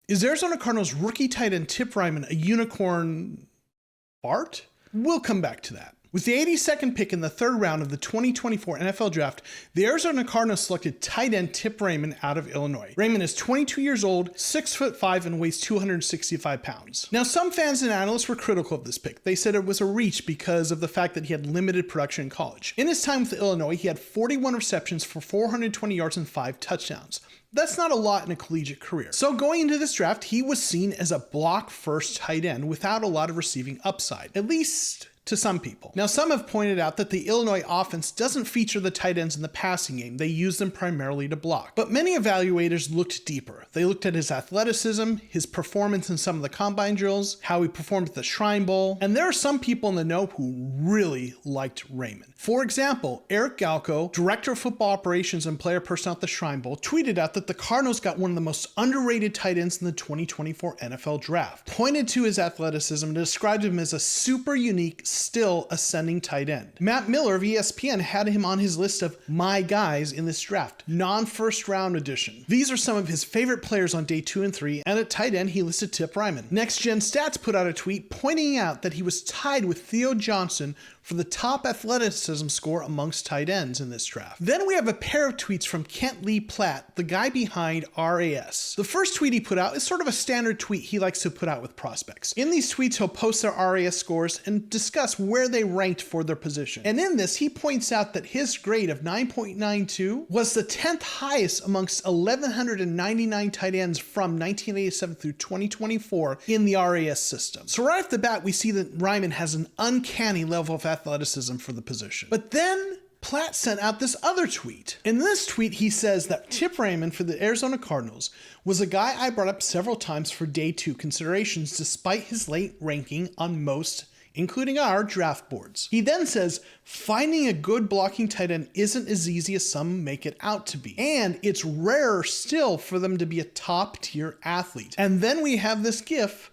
Is Arizona Cardinals rookie tight end Tip Ryman a unicorn fart? We'll come back to that. With the 82nd pick in the third round of the 2024 NFL Draft, the Arizona Cardinals selected tight end Tip Reiman out of Illinois. Reiman is 22 years old, 6'5", and weighs 265 pounds. Now, some fans and analysts were critical of this pick. They said it was a reach because of the fact that he had limited production in college. In his time with Illinois, he had 41 receptions for 420 yards and 5 touchdowns. That's not a lot in a collegiate career. So going into this draft, he was seen as a block-first tight end without a lot of receiving upside, at least to some people. Now, some have pointed out that the Illinois offense doesn't feature the tight ends in the passing game. They use them primarily to block. But many evaluators looked deeper. They looked at his athleticism, his performance in some of the combine drills, how he performed at the Shrine Bowl, and there are some people in the know who really liked Reiman. For example, Eric Galco, director of football operations and player personnel at the Shrine Bowl, tweeted out that the Cardinals got one of the most underrated tight ends in the 2024 NFL Draft, pointed to his athleticism and described him as a super unique, still ascending tight end. Matt Miller of ESPN had him on his list of my guys in this draft, non-first round edition. These are some of his favorite players on day 2 and 3, and at tight end he listed Tip Ryman. Next Gen Stats put out a tweet pointing out that he was tied with Theo Johnson for the top athleticism score amongst tight ends in this draft. Then we have a pair of tweets from Kent Lee Platt, the guy behind RAS. The first tweet he put out is sort of a standard tweet he likes to put out with prospects. In these tweets, he'll post their RAS scores and discuss where they ranked for their position. And in this, he points out that his grade of 9.92 was the 10th highest amongst 1,199 tight ends from 1987 through 2024 in the RAS system. So right off the bat, we see that Ryman has an uncanny level of athleticism for the position. But then Platt sent out this other tweet. In this tweet, he says that Tip Reiman for the Arizona Cardinals was a guy I brought up several times for day 2 considerations despite his late ranking on most, including our draft boards. He then says, finding a good blocking tight end isn't as easy as some make it out to be. And it's rarer still for them to be a top tier athlete. And then we have this gif,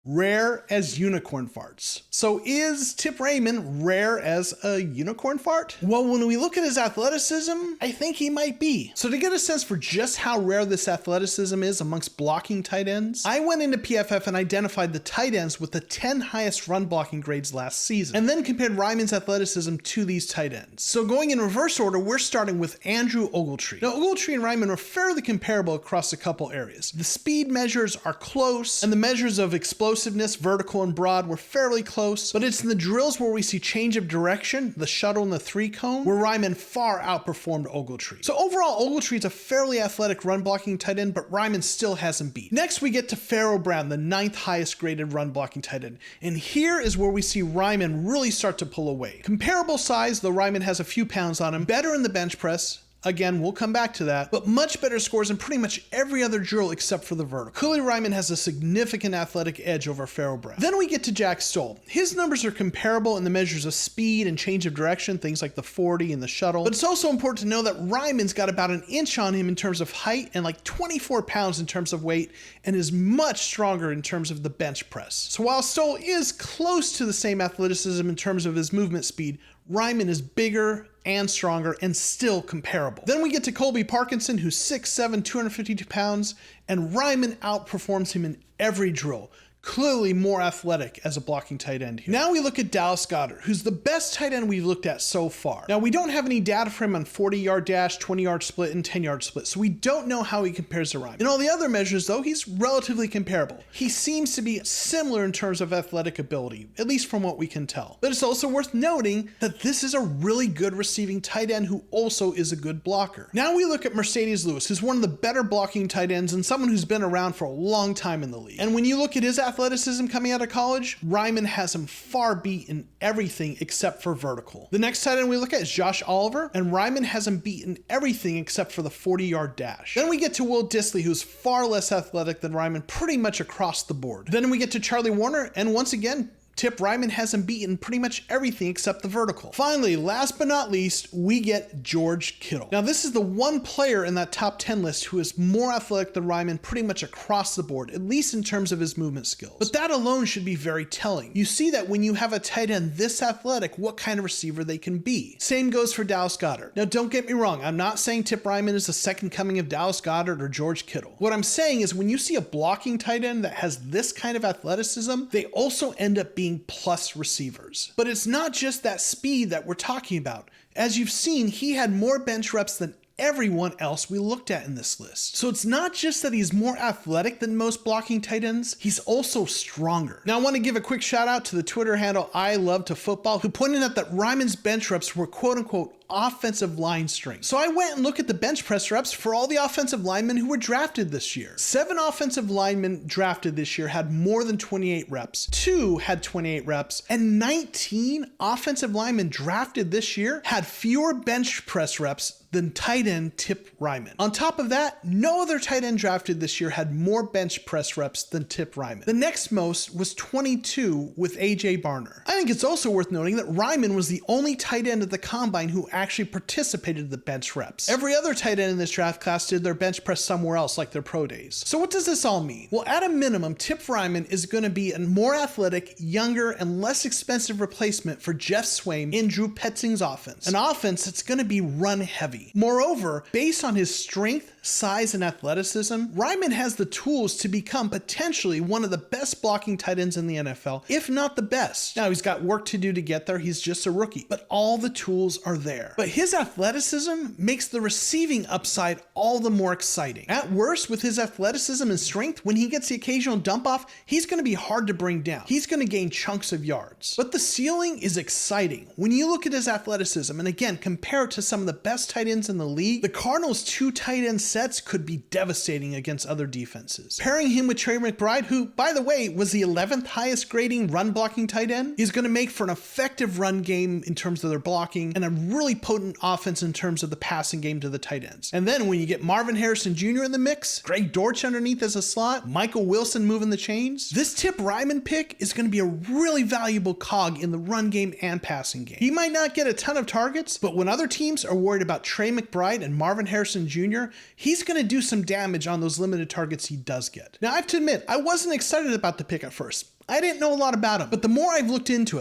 rare as unicorn farts. So is Tip Reiman rare as a unicorn fart? Well, when we look at his athleticism, I think he might be. So to get a sense for just how rare this athleticism is amongst blocking tight ends, I went into PFF and identified the tight ends with the 10 highest run blocking grades last season, and then compared Ryman's athleticism to these tight ends. So going in reverse order, we're starting with Andrew Ogletree. Now, Ogletree and Ryman are fairly comparable across a couple areas. The speed measures are close, and the measures of explosiveness, vertical and broad, were fairly close, but it's in the drills where we see change of direction, the shuttle and the 3-cone, where Ryman far outperformed Ogletree. So overall, Ogletree is a fairly athletic run blocking tight end, but Ryman still has him beat. Next, we get to Pharaoh Brown, the 9th highest graded run blocking tight end, and here is where we see Ryman really start to pull away. Comparable size, though Ryman has a few pounds on him, better in the bench press. Again, we'll come back to that, but much better scores in pretty much every other drill except for the vertical. Clearly, Ryman has a significant athletic edge over Pharaoh Brown. Then we get to Jack Stoll. His numbers are comparable in the measures of speed and change of direction, things like the 40 and the shuttle, but it's also important to know that Ryman's got about an inch on him in terms of height and like 24 pounds in terms of weight, and is much stronger in terms of the bench press. So while Stoll is close to the same athleticism in terms of his movement speed, Ryman is bigger and stronger and still comparable. Then we get to Colby Parkinson, who's 6'7", 252 pounds, and Ryman outperforms him in every drill. Clearly more athletic as a blocking tight end here. Now we look at Dallas Goedert, who's the best tight end we've looked at so far. Now we don't have any data for him on 40-yard dash, 20-yard split, and 10-yard split, so we don't know how he compares to Ryman. In all the other measures, though, he's relatively comparable. He seems to be similar in terms of athletic ability, at least from what we can tell. But it's also worth noting that this is a really good receiving tight end who also is a good blocker. Now we look at Mercedes Lewis, who's one of the better blocking tight ends and someone who's been around for a long time in the league. And when you look at his athleticism coming out of college, Ryman has him far beat in everything except for vertical. The next tight end we look at is Josh Oliver, and Ryman has him beat in everything except for the 40-yard dash. Then we get to Will Dissly, who's far less athletic than Ryman pretty much across the board. Then we get to Charlie Warner, and once again, Tip Ryman has him beaten pretty much everything except the vertical. Finally, last but not least, we get George Kittle. Now, this is the one player in that top 10 list who is more athletic than Ryman pretty much across the board, at least in terms of his movement skills. But that alone should be very telling. You see that when you have a tight end this athletic, what kind of receiver they can be. Same goes for Dallas Goedert. Now, don't get me wrong, I'm not saying Tip Ryman is the second coming of Dallas Goedert or George Kittle. What I'm saying is when you see a blocking tight end that has this kind of athleticism, they also end up being plus receivers. But it's not just that speed that we're talking about. As you've seen, he had more bench reps than everyone else we looked at in this list. So it's not just that he's more athletic than most blocking tight ends, he's also stronger. Now I want to give a quick shout out to the Twitter handle I Love to Football, who pointed out that Ryman's bench reps were quote unquote offensive line strength. So I went and looked at the bench press reps for all the offensive linemen who were drafted this year. 7 offensive linemen drafted this year had more than 28 reps. 2 had 28 reps, and 19 offensive linemen drafted this year had fewer bench press reps than tight end Tip Ryman. On top of that, no other tight end drafted this year had more bench press reps than Tip Ryman. The next most was 22 with AJ Barner. I think it's also worth noting that Ryman was the only tight end at the combine who actually participated in the bench reps. Every other tight end in this draft class did their bench press somewhere else, like their pro days. So what does this all mean? Well, at a minimum, Tip Ryman is going to be a more athletic, younger, and less expensive replacement for Jeff Swaim in Drew Petzing's offense. An offense that's going to be run heavy. Moreover, based on his strength, size, and athleticism, Ryman has the tools to become potentially one of the best blocking tight ends in the NFL, if not the best. Now, he's got work to do to get there. He's just a rookie, but all the tools are there. But his athleticism makes the receiving upside all the more exciting. At worst, with his athleticism and strength, when he gets the occasional dump off, he's going to be hard to bring down. He's going to gain chunks of yards. But the ceiling is exciting. When you look at his athleticism, and again, compare it to some of the best tight ends in the league, the Cardinals' 2 tight end sets could be devastating against other defenses. Pairing him with Trey McBride, who, by the way, was the 11th highest grading run blocking tight end, is going to make for an effective run game in terms of their blocking and a really potent offense in terms of the passing game to the tight ends. And then when you get Marvin Harrison Jr. in the mix, Greg Dortch underneath as a slot, Michael Wilson moving the chains, this Tip Ryman pick is going to be a really valuable cog in the run game and passing game. He might not get a ton of targets, but when other teams are worried about Trey McBride and Marvin Harrison Jr., he's going to do some damage on those limited targets he does get. Now, I have to admit, I wasn't excited about the pick at first. I didn't know a lot about him, but the more I've looked into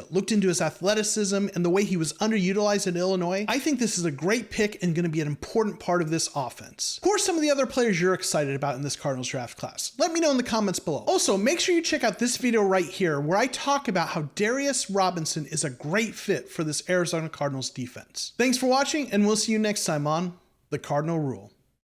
his athleticism and the way he was underutilized in Illinois, I think this is a great pick and going to be an important part of this offense. Who are some of the other players you're excited about in this Cardinals draft class? Let me know in the comments below. Also, make sure you check out this video right here where I talk about how Darius Robinson is a great fit for this Arizona Cardinals defense. Thanks for watching, and we'll see you next time on The Cardinal Rule.